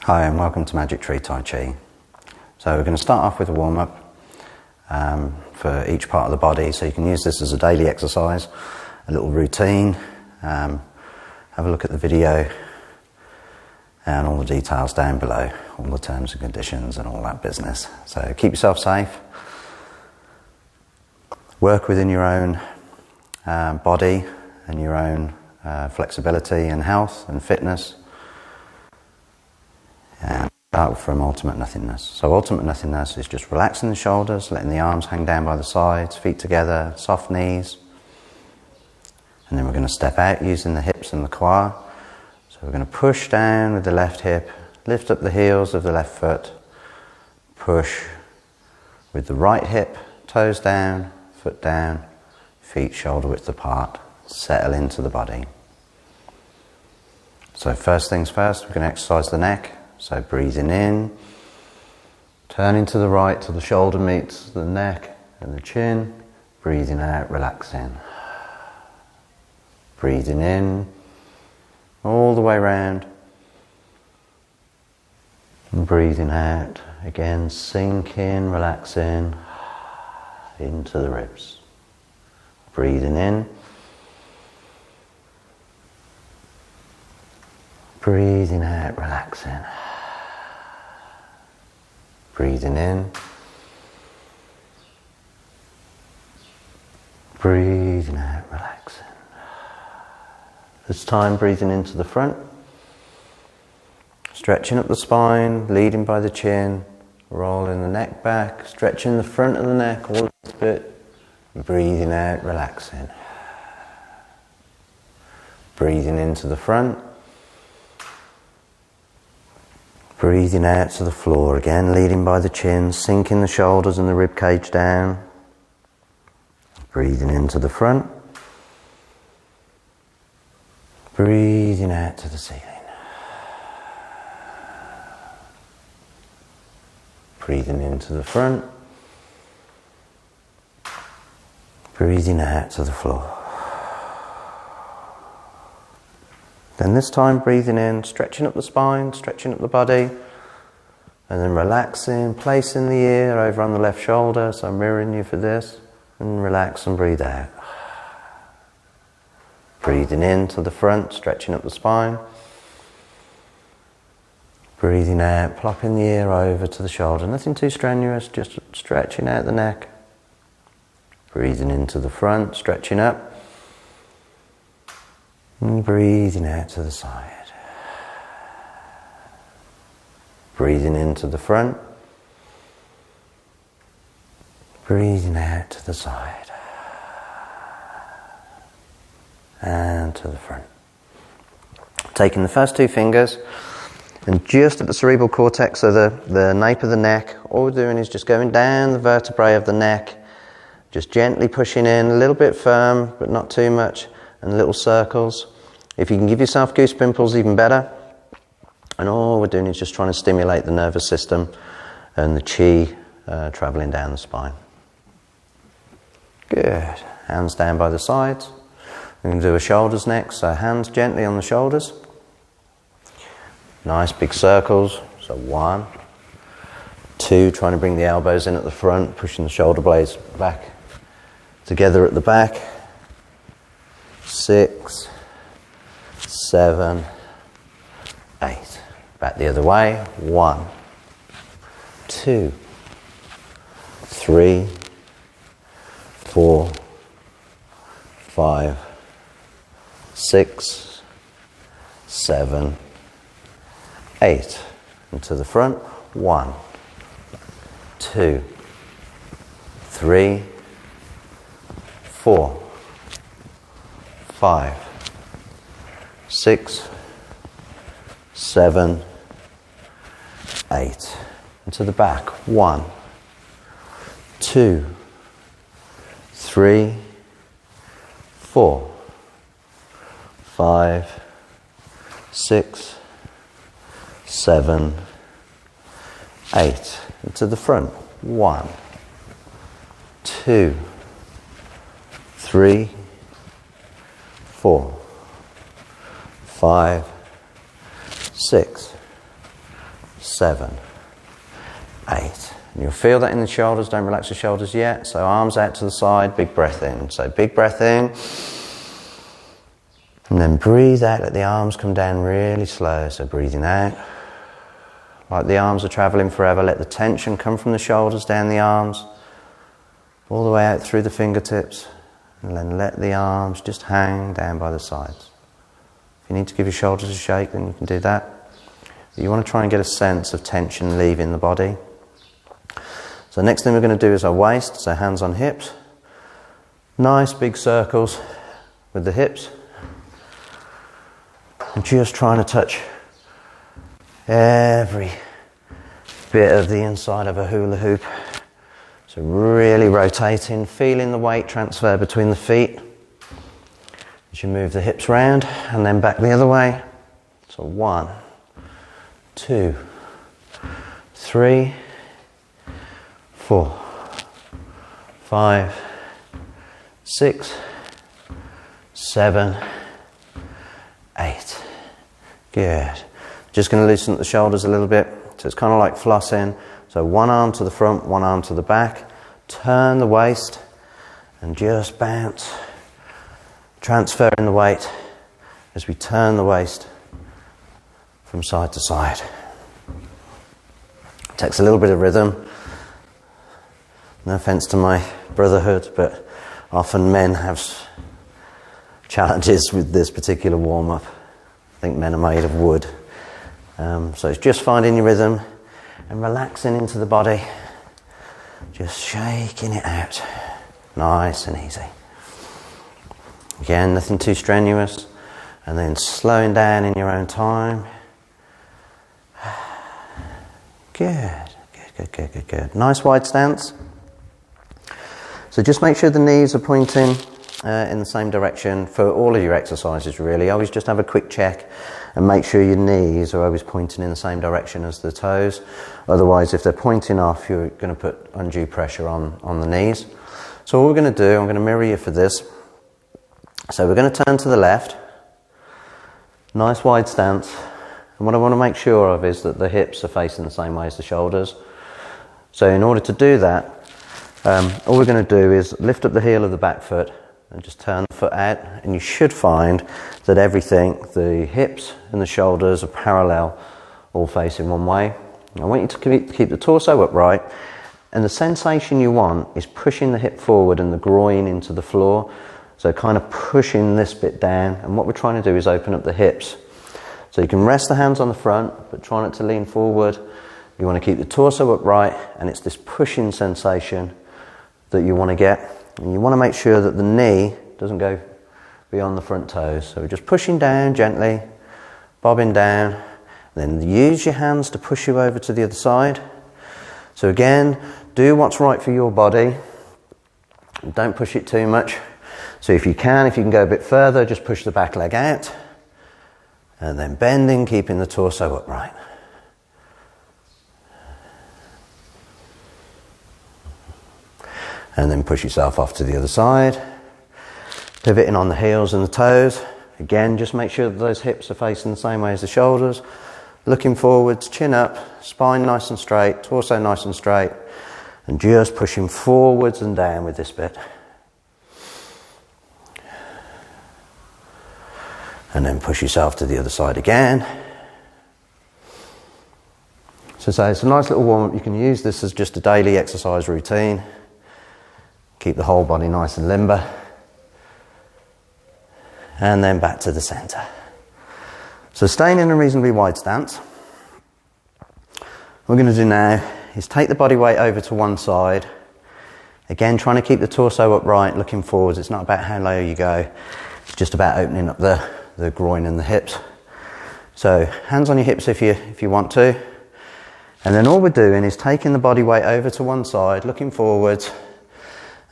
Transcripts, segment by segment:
Hi and welcome to Magic Tree Tai Chi. So we're going to start off with a warm-up for each part of the body, so you can use this as a daily exercise, a little routine. Have a look at the video and all the details down below, all the terms and conditions and all that business. So keep yourself safe, work within your own body and your own flexibility and health and fitness. And start from ultimate nothingness. So ultimate nothingness is just relaxing the shoulders, letting the arms hang down by the sides, feet together, soft knees. And then we're going to step out using the hips and the quad. So we're going to push down with the left hip, lift up the heels of the left foot, push with the right hip, toes down, foot down, feet shoulder width apart, settle into the body. So first things first, we're going to exercise the neck. So breathing in, turning to the right till the shoulder meets the neck and the chin. Breathing out, relaxing. Breathing in, all the way round. And breathing out, again sinking, relaxing into the ribs. Breathing in. Breathing out, relaxing. Breathing in. Breathing out, relaxing. This time breathing into the front. Stretching up the spine, leading by the chin. Rolling the neck back, stretching the front of the neck all a little bit. Breathing out, relaxing. Breathing into the front. Breathing out to the floor again, leading by the chin, sinking the shoulders and the rib cage down. Breathing into the front. Breathing out to the ceiling. Breathing into the front. Breathing out to the floor. Then this time breathing in, stretching up the spine, stretching up the body, and then relaxing, placing the ear over on the left shoulder, so I'm mirroring you for this, and relax and breathe out. Breathing in to the front, stretching up the spine. Breathing out, plopping the ear over to the shoulder, nothing too strenuous, just stretching out the neck. Breathing into the front, stretching up. And breathing out to the side. Breathing into the front. Breathing out to the side. And to the front. Taking the first two fingers and just at the cerebral cortex, so the nape of the neck, all we're doing is just going down the vertebrae of the neck, just gently pushing in, a little bit firm, but not too much. And little circles. If you can give yourself goose pimples, even better. And all we're doing is just trying to stimulate the nervous system and the chi travelling down the spine. Good. Hands down by the sides. We're going to do a shoulders next, so hands gently on the shoulders. Nice big circles. So 1, 2, trying to bring the elbows in at the front, pushing the shoulder blades back together at the back. 6, 7, 8. Back the other way. 1, 2, 3, 4, 5, 6, 7, 8. And to the front. 1, 2, 3, 4, 5, 6, 7, 8. And to the back. 1, 2, 3, 4, 5, 6, 7, 8. And to the front. 1, 2, 3, 4, 5, 6, 7, 8. And you'll feel that in the shoulders. Don't relax the shoulders yet. So arms out to the side, big breath in. So big breath in. And then breathe out, let the arms come down really slow. So breathing out. Like the arms are travelling forever. Let the tension come from the shoulders down the arms. All the way out through the fingertips. And then let the arms just hang down by the sides. If you need to give your shoulders a shake, then you can do that. But you want to try and get a sense of tension leaving the body. So next thing we're going to do is our waist, so hands on hips. Nice big circles with the hips. And just trying to touch every bit of the inside of a hula hoop. So really rotating, feeling the weight transfer between the feet. As you move the hips round and then back the other way. So 1, 2, 3, 4, 5, 6, 7, 8. Good. Just going to loosen the shoulders a little bit. So it's kind of like flossing. So one arm to the front, one arm to the back. Turn the waist and just bounce. Transferring the weight as we turn the waist from side to side. It takes a little bit of rhythm. No offence to my brotherhood, but often men have challenges with this particular warm-up. I think men are made of wood. So it's just finding your rhythm and relaxing into the body. Just shaking it out. Nice and easy. Again, nothing too strenuous. And then slowing down in your own time. Good. Nice wide stance. So just make sure the knees are pointing in the same direction for all of your exercises, really. Always just have a quick check and make sure your knees are always pointing in the same direction as the toes. Otherwise, if they're pointing off, you're going to put undue pressure on the knees. So what we're going to do, I'm going to mirror you for this. So we're going to turn to the left. Nice wide stance. And what I want to make sure of is that the hips are facing the same way as the shoulders. So in order to do that, all we're going to do is lift up the heel of the back foot and just turn the foot out, and you should find that everything, the hips and the shoulders, are parallel, all facing one way. I want you to keep the torso upright, and the sensation you want is pushing the hip forward and the groin into the floor, so kind of pushing this bit down, and what we're trying to do is open up the hips. So you can rest the hands on the front, but try not to lean forward. You want to keep the torso upright, and it's this pushing sensation that you want to get. And you want to make sure that the knee doesn't go beyond the front toes. So we're just pushing down gently, bobbing down, then use your hands to push you over to the other side. So again, do what's right for your body. Don't push it too much. So if you can go a bit further, just push the back leg out. And then bending, keeping the torso upright. And then push yourself off to the other side. Pivoting on the heels and the toes. Again, just make sure that those hips are facing the same way as the shoulders. Looking forwards, chin up, spine nice and straight, torso nice and straight. And just pushing forwards and down with this bit. And then push yourself to the other side again. So it's a nice little warm-up. You can use this as just a daily exercise routine. Keep the whole body nice and limber. And then back to the centre. So staying in a reasonably wide stance. What we're going to do now is take the body weight over to one side. Again, trying to keep the torso upright, looking forwards. It's not about how low you go. It's just about opening up the groin and the hips. So hands on your hips if you want to. And then all we're doing is taking the body weight over to one side, looking forwards,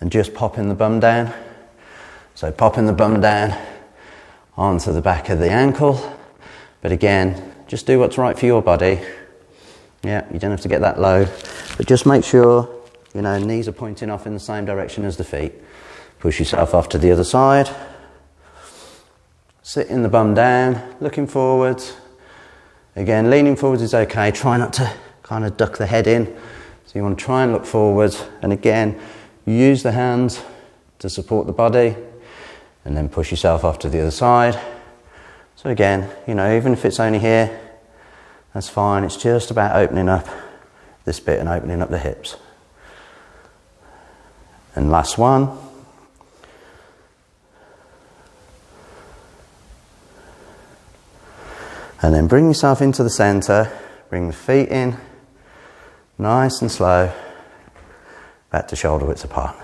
and just popping the bum down. So popping the bum down onto the back of the ankle. But again, just do what's right for your body. Yeah, you don't have to get that low. But just make sure, knees are pointing off in the same direction as the feet. Push yourself off to the other side. Sitting the bum down, looking forwards. Again, leaning forwards is okay. Try not to kind of duck the head in. So you want to try and look forwards. And again, use the hands to support the body and then push yourself off to the other side. So again, you know, even if it's only here, that's fine. It's just about opening up this bit and opening up the hips. And last one. And then bring yourself into the center, bring the feet in, nice and slow, back to shoulder width apart.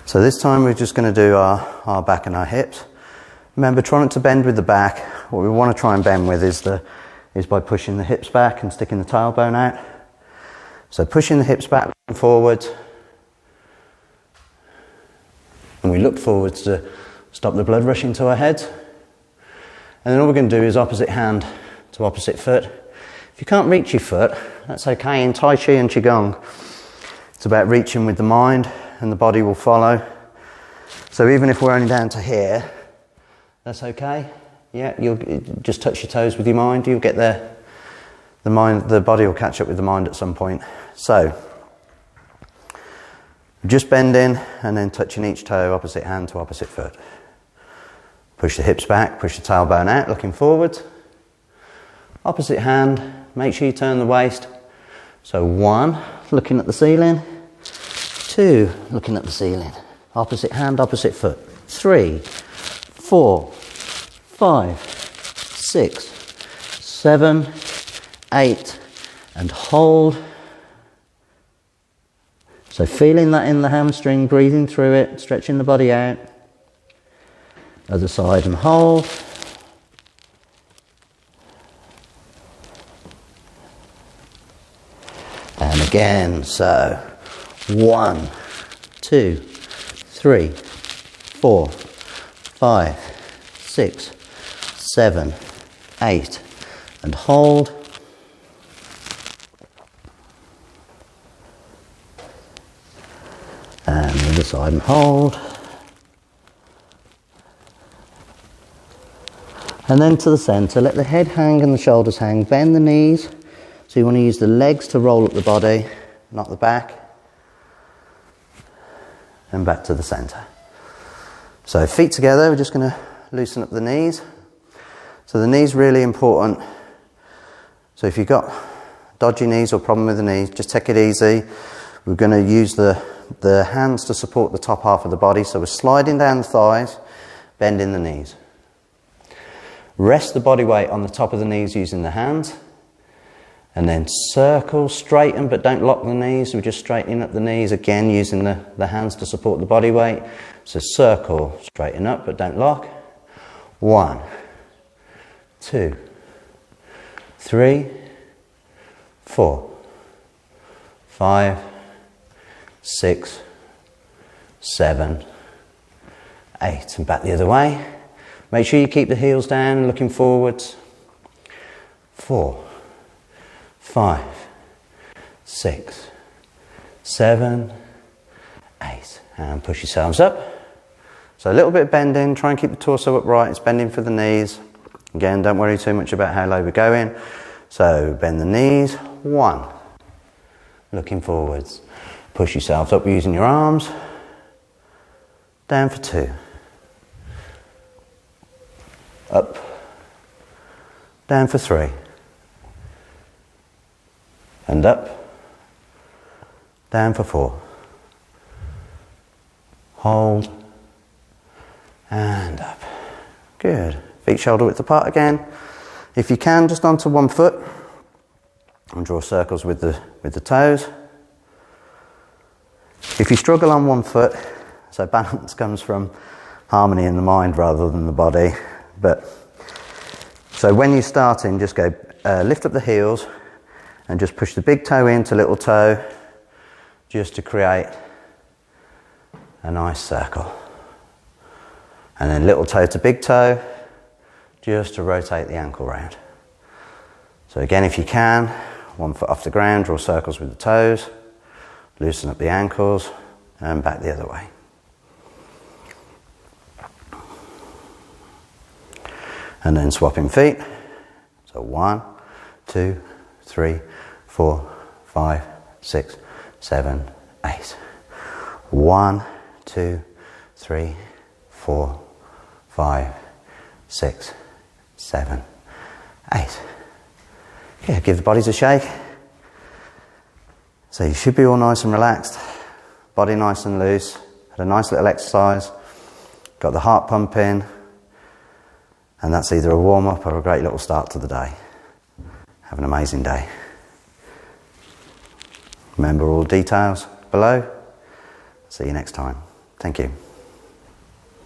So this time we're just going to do our back and our hips. Remember, try not to bend with the back. What we want to try and bend with is by pushing the hips back and sticking the tailbone out. So pushing the hips back and forwards. And we look forwards to stop the blood rushing to our heads. And then all we're going to do is opposite hand to opposite foot. If you can't reach your foot, that's okay. In Tai Chi and Qigong, it's about reaching with the mind and the body will follow. So even if we're only down to here, that's okay. Yeah, you'll just touch your toes with your mind. You'll get there. The body will catch up with the mind at some point. So just bend in and then touching each toe, opposite hand to opposite foot. Push the hips back, push the tailbone out, looking forward. Opposite hand, make sure you turn the waist. So 1, looking at the ceiling. 2, looking at the ceiling. Opposite hand, opposite foot. 3, 4, 5, 6, 7, 8, and hold. So feeling that in the hamstring, breathing through it, stretching the body out. Other side and hold. And again, so 1, 2, 3, 4, 5, 6, 7, 8, and hold. And the other side and hold. And then to the centre, let the head hang and the shoulders hang. Bend the knees. So you want to use the legs to roll up the body, not the back. And back to the centre. So feet together, we're just going to loosen up the knees. So the knees really important. So if you've got dodgy knees or problem with the knees, just take it easy. We're going to use the hands to support the top half of the body. So we're sliding down the thighs, bending the knees. Rest the body weight on the top of the knees using the hands. And then circle, straighten, but don't lock the knees. We're just straightening up the knees, again using the hands to support the body weight. So circle, straighten up, but don't lock. 1, 2, 3, 4, 5, 6, 7, 8. And back the other way. Make sure you keep the heels down, looking forwards. 4, 5, 6, 7, 8. And push yourselves up. So a little bit of bending. Try and keep the torso upright. It's bending for the knees. Again, don't worry too much about how low we're going. So bend the knees. 1. Looking forwards. Push yourselves up using your arms. Down for 2. Up. Down for 3. And up. Down for 4. Hold. And up. Good. Feet shoulder width apart again. If you can, just onto one foot. And draw circles with the toes. If you struggle on one foot, so balance comes from harmony in the mind rather than the body. But so when you're starting, just go lift up the heels and just push the big toe into little toe, just to create a nice circle. And then little toe to big toe, just to rotate the ankle round. So again, if you can, one foot off the ground, draw circles with the toes, loosen up the ankles, and back the other way. And then swapping feet. So 1, 2, 3, 4, 5, 6, 7, 8. 1, 2, 3, 4, 5, 6, 7, 8. Yeah, give the bodies a shake. So you should be all nice and relaxed, body nice and loose. Had a nice little exercise, got the heart pumping, and that's either a warm-up or a great little start to the day. Have an amazing day. Remember all details below. See you next time. Thank you.